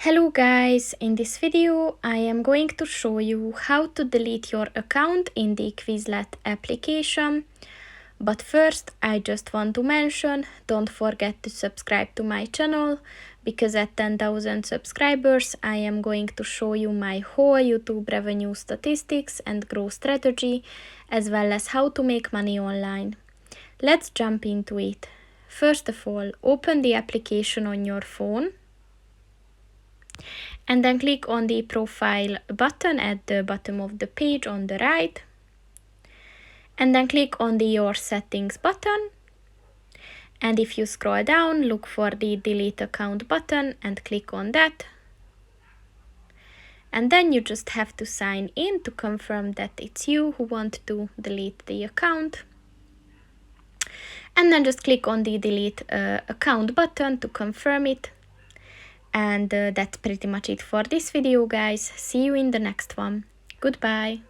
Hello guys, in this video I am going to show you how to delete your account in the Quizlet application. But first I just want to mention, don't forget to subscribe to my channel, because at 10,000 subscribers I am going to show you my whole YouTube revenue statistics and growth strategy, as well as how to make money online. Let's jump into it. First of all, open the application on your phone. And then click on the profile button at the bottom of the page on the right. And then click on the your settings button. And if you scroll down, look for the delete account button and click on that. And then you just have to sign in to confirm that it's you who want to delete the account. And then just click on the delete account button to confirm it. And that's pretty much it for this video, guys. See you in the next one. Goodbye.